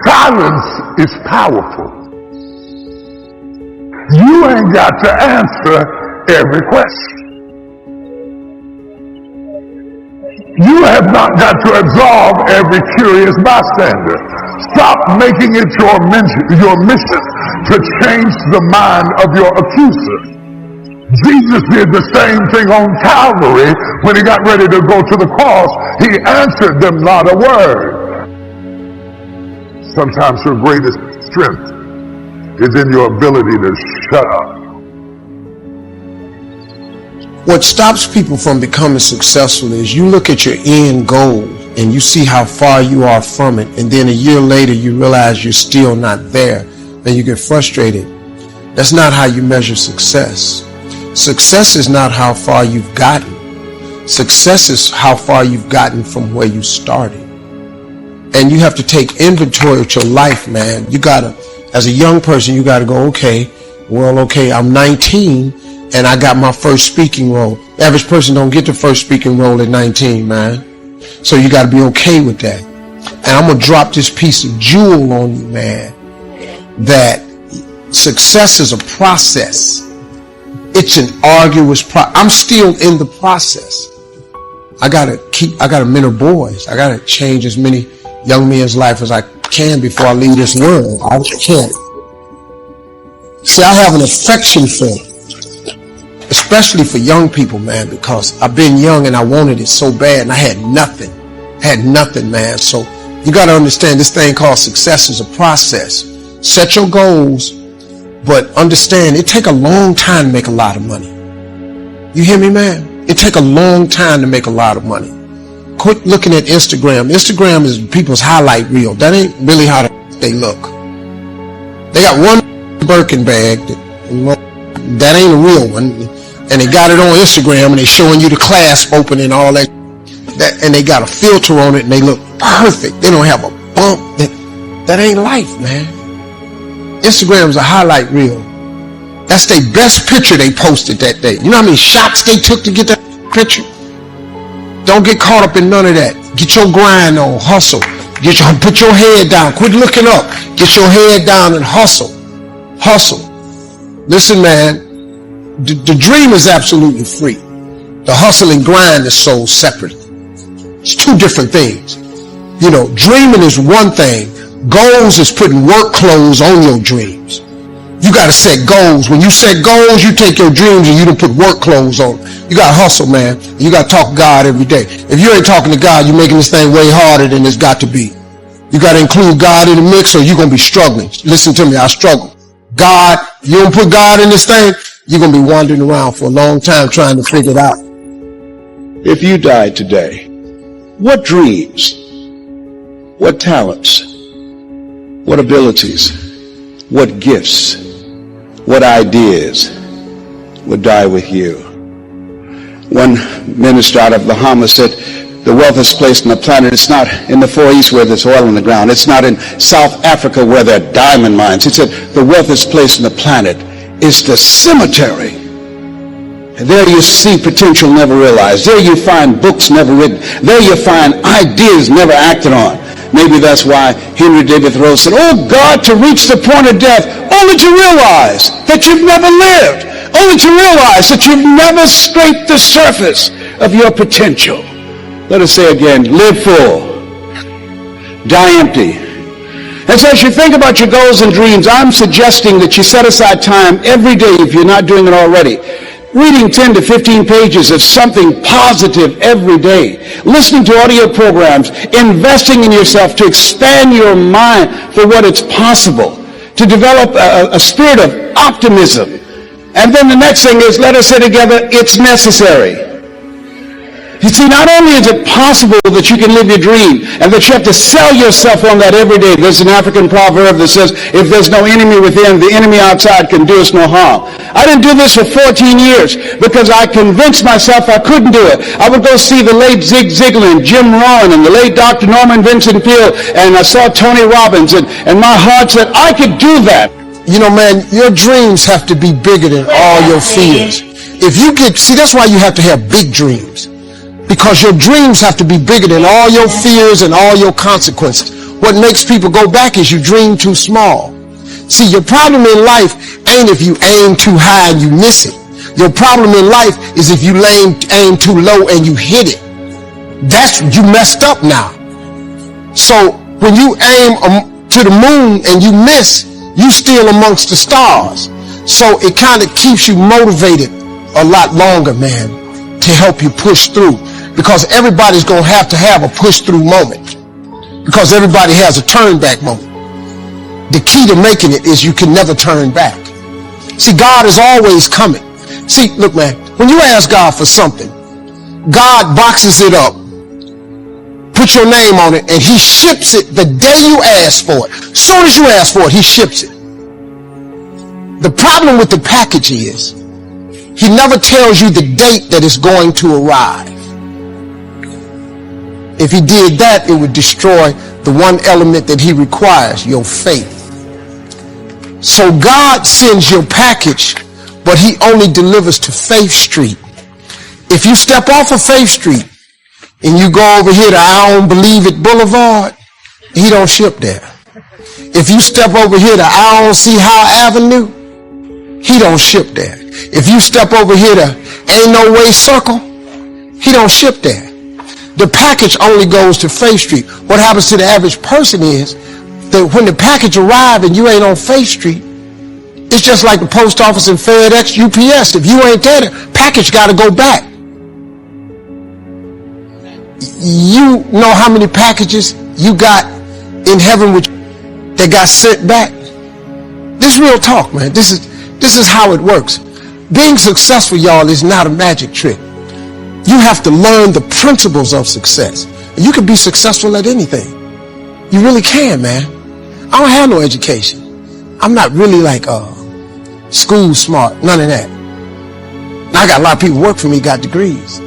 Silence is powerful. You ain't got to answer every question. You have not got to absolve every curious bystander. Stop making it your mission to change the mind of your accuser. Jesus did the same thing on Calvary when he got ready to go to the cross. He answered them not a word. Sometimes your greatest strength is in your ability to shut up. What stops people from becoming successful is you look at your end goal and you see how far you are from it, and then a year later you realize you're still not there, then you get frustrated. That's not how you measure success. Success is not how far you've gotten. Success is how far you've gotten from where you started. And you have to take inventory of your life, man. You gotta, as a young person, you gotta go, okay, I'm 19 and I got my first speaking role. The average person don't get the first speaking role at 19, man. So you gotta be okay with that. And I'm gonna drop this piece of jewel on you, man, that success is a process. It's an arduous process. I'm still in the process. I gotta mentor boys. I gotta change as many young men's life as I can before I leave this world. I can't. See, I have an affection for it, especially for young people, man, because I've been young and I wanted it so bad and I had nothing. Man. So you gotta understand this thing called success is a process. Set your goals, but understand it take a long time to make a lot of money. You hear me, man? It take a long time to make a lot of money. Quit looking at Instagram. Instagram is people's highlight reel. That ain't really how they look. They got one Birkin bag that ain't a real one, and they got it on Instagram and they showing you the clasp open and all that, and they got a filter on it and they look perfect. They don't have a bump. That ain't life, man. Instagram is a highlight reel. That's their best picture they posted that day. You know how many shots they took to get that picture? Don't get caught up in none of that. Get your grind on, hustle. Put your head down. Quit looking up. Get your head down and hustle. Hustle. Listen, man, the dream is absolutely free. The hustle and grind is sold separately. It's two different things. You know, dreaming is one thing. Goals is putting work clothes on your dreams. You got to set goals. When you set goals, you take your dreams and you don't put work clothes on. You got to hustle, man. You got to talk to God every day. If you ain't talking to God, you're making this thing way harder than it's got to be. You got to include God in the mix or you're going to be struggling. Listen to me, I struggle. God, you don't put God in this thing, you're going to be wandering around for a long time trying to figure it out. If you died today, what dreams, what talents, what abilities, what gifts, what ideas would die with you? One minister out of Bahamas said, the wealthiest place on the planet, it's not in the Far East where there's oil in the ground. It's not in South Africa where there are diamond mines. He said, the wealthiest place on the planet is the cemetery. And there you see potential never realized. There you find books never written. There you find ideas never acted on. Maybe that's why Henry David Thoreau said, oh God, to reach the point of death, only to realize that you've never lived. Only to realize that you've never scraped the surface of your potential. Let us say again, live full, die empty. And so as you think about your goals and dreams, I'm suggesting that you set aside time every day, if you're not doing it already, reading 10 to 15 pages of something positive every day, listening to audio programs, investing in yourself to expand your mind for what it's possible, to develop a spirit of optimism. And then the next thing is, let us say together, it's necessary. You see, not only is it possible that you can live your dream and that you have to sell yourself on that every day. There's an African proverb that says, if there's no enemy within, the enemy outside can do us no harm. I didn't do this for 14 years because I convinced myself I couldn't do it. I would go see the late Zig Ziglar and Jim Rohn and the late Dr. Norman Vincent Peale, and I saw Tony Robbins, and my heart said, I could do that. You know, man, your dreams have to be bigger than all your fears. If you see, that's why you have to have big dreams. Because your dreams have to be bigger than all your fears and all your consequences. What makes people go back is you dream too small. See, your problem in life ain't if you aim too high and you miss it. Your problem in life is if you aim too low and you hit it. That's, you messed up now. So when you aim to the moon and you miss, you still amongst the stars. So it kind of keeps you motivated a lot longer, man, to help you push through. Because everybody's going to have a push through moment. Because everybody has a turn back moment. The key to making it is you can never turn back. See, God is always coming. See, look, man, when you ask God for something, God boxes it up, put your name on it, and he ships it the day you ask for it. As soon as you ask for it, he ships it. The problem with the package is, he never tells you the date that it's going to arrive. If he did that, it would destroy the one element that he requires, your faith. So God sends your package, but he only delivers to Faith Street. If you step off of Faith Street and you go over here to I Don't Believe It Boulevard, he don't ship there. If you step over here to I Don't See How Avenue, he don't ship there. If you step over here to Ain't No Way Circle, he don't ship there. The package only goes to Faith Street. What happens to the average person is that when the package arrives and you ain't on Faith Street, it's just like the post office and FedEx, UPS. If you ain't there, the package got to go back. You know how many packages you got in heaven that got sent back? This is real talk, man. This is how it works. Being successful, y'all, is not a magic trick. You have to learn the principles of success. You can be successful at anything. You really can, man. I don't have no education. I'm not really like school smart, none of that. I got a lot of people work for me, got degrees.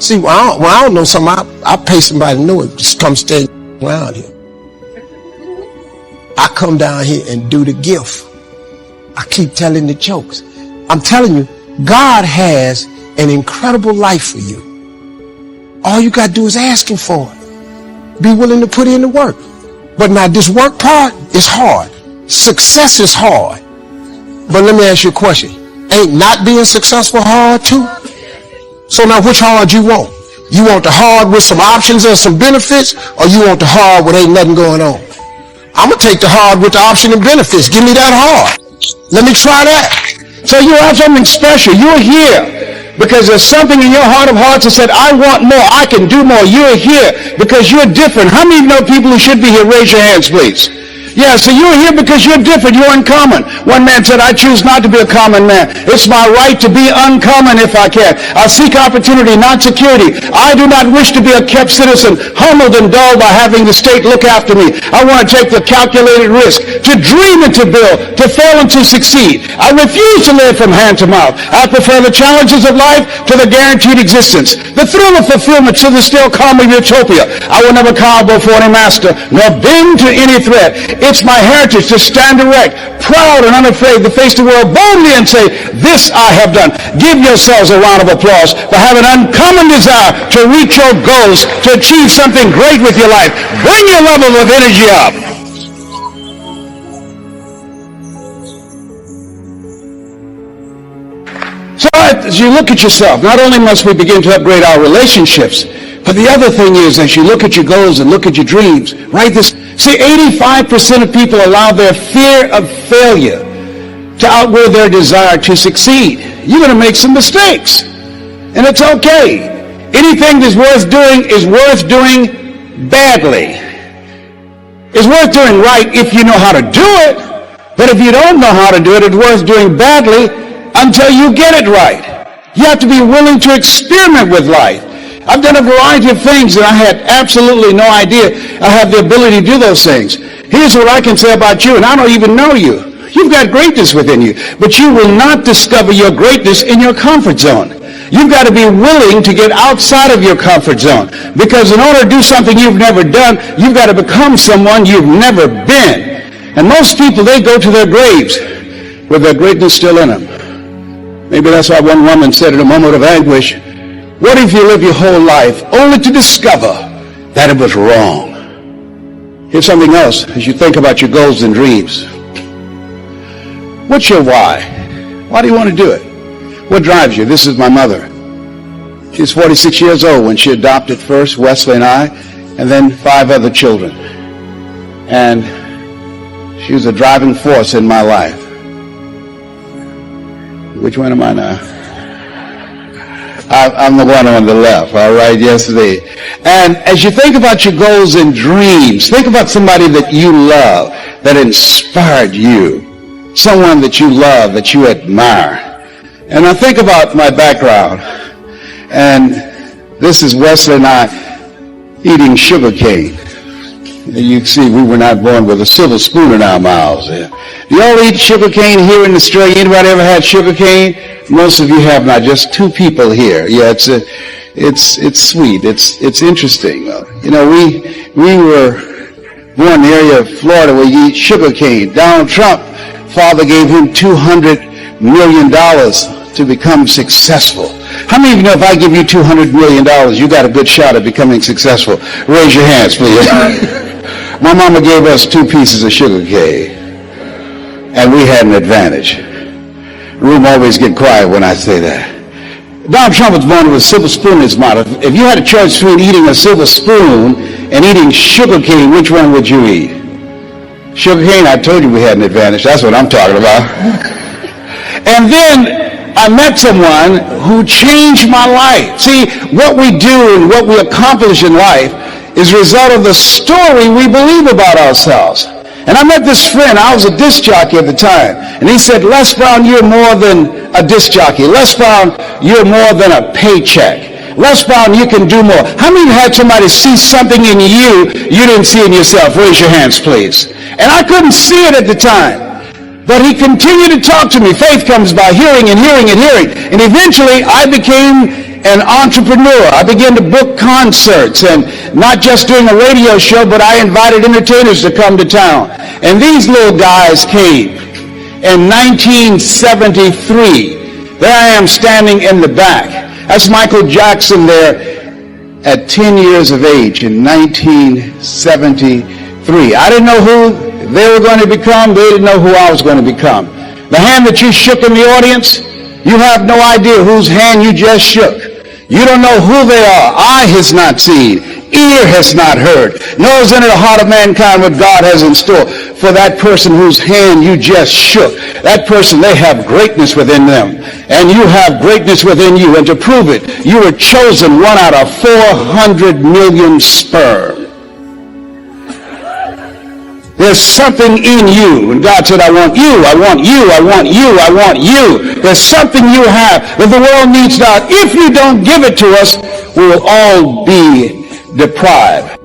See, when I don't know something, I pay somebody to know it. Just come stay around here. I come down here and do the gift. I keep telling the jokes. I'm telling you, God has an incredible life for you. All you got to do is ask him for it. Be willing to put in the work. But now this work part is hard. Success is hard. But let me ask you a question. Ain't not being successful hard too? So now which hard you want? You want the hard with some options and some benefits, or you want the hard with ain't nothing going on? I'm going to take the hard with the option and benefits. Give me that hard. Let me try that. So you have something special. You're here because there's something in your heart of hearts that said, I want more, I can do more. You're here because you're different. How many know people who should be here? Raise your hands, please. Yeah, so you're here because you're different. You're uncommon. One man said, I choose not to be a common man. It's my right to be uncommon if I can. I seek opportunity, not security. I do not wish to be a kept citizen, humbled and dulled by having the state look after me. I want to take the calculated risk, to dream and to build, to fail and to succeed. I refuse to live from hand to mouth. I prefer the challenges of life to the guaranteed existence, the thrill of fulfillment to the still calm of utopia. I will never cower before any master, nor bend to any threat. It's my heritage to stand erect, proud and unafraid, to face the world boldly and say, this I have done. Give yourselves a round of applause for having an uncommon desire to reach your goals, to achieve something great with your life. Bring your level of energy up. So as you look at yourself, not only must we begin to upgrade our relationships, but the other thing is, as you look at your goals and look at your dreams, write this. See, 85% of people allow their fear of failure to outweigh their desire to succeed. You're going to make some mistakes, and it's okay. Anything that's worth doing is worth doing badly. It's worth doing right if you know how to do it, but if you don't know how to do it, it's worth doing badly until you get it right. You have to be willing to experiment with life. I've done a variety of things and I had absolutely no idea I have the ability to do those things. Here's what I can say about you, and I don't even know you. You've got greatness within you, but you will not discover your greatness in your comfort zone. You've got to be willing to get outside of your comfort zone, because in order to do something you've never done, you've got to become someone you've never been. And most people, they go to their graves with their greatness still in them. Maybe that's why one woman said in a moment of anguish, what if you live your whole life only to discover that it was wrong? Here's something else as you think about your goals and dreams. What's your why? Why do you want to do it? What drives you? This is my mother. She was 46 years old when she adopted first Wesley and I, and then 5 other children. And she was a driving force in my life. Which one am I now? I'm the one on the left, all right, yesterday. And as you think about your goals and dreams, think about somebody that you love, that inspired you, someone that you love, that you admire. And I think about my background, and this is Wesley and I eating sugar cane. You can see we were not born with a silver spoon in our mouths. Do you all eat sugar cane here in Australia? Anybody ever had sugar cane? Most of you have not. Just 2 people here. Yeah, it's sweet. It's interesting. You know, we were born in the area of Florida where you eat sugar cane. Donald Trump, father gave him $200 million to become successful. How many of you know if I give you $200 million, you got a good shot at becoming successful? Raise your hands, please. My mama gave us 2 pieces of sugar cane, and we had an advantage. The room always get quiet when I say that. Donald Trump was born with a silver spoon in his mouth. If you had a choice between eating a silver spoon and eating sugar cane, which one would you eat? Sugar cane, I told you we had an advantage. That's what I'm talking about. And then I met someone who changed my life. See, what we do and what we accomplish in life is a result of the story we believe about ourselves. And I met this friend. I was a disc jockey at the time. And he said, Les Brown, you're more than a disc jockey. Les Brown, you're more than a paycheck. Les Brown, you can do more. How many of you had somebody see something in you didn't see in yourself? Raise your hands, please. And I couldn't see it at the time. But he continued to talk to me. Faith comes by hearing and hearing and hearing. And eventually I became an entrepreneur. I began to book concerts, and not just doing a radio show, but I invited entertainers to come to town. And these little guys came. In 1973, there I am standing in the back. That's Michael Jackson there at 10 years of age in 1973. I didn't know who they were going to become. They didn't know who I was going to become. The hand that you shook in the audience, you have no idea whose hand you just shook. You don't know who they are. Eye has not seen. Ear has not heard. Nor is into the heart of mankind what God has in store for that person whose hand you just shook. That person, they have greatness within them. And you have greatness within you. And to prove it, you were chosen 1 out of 400 million sperm. There's something in you. And God said, I want you, I want you, I want you, I want you. There's something you have that the world needs not. If you don't give it to us, we will all be deprived.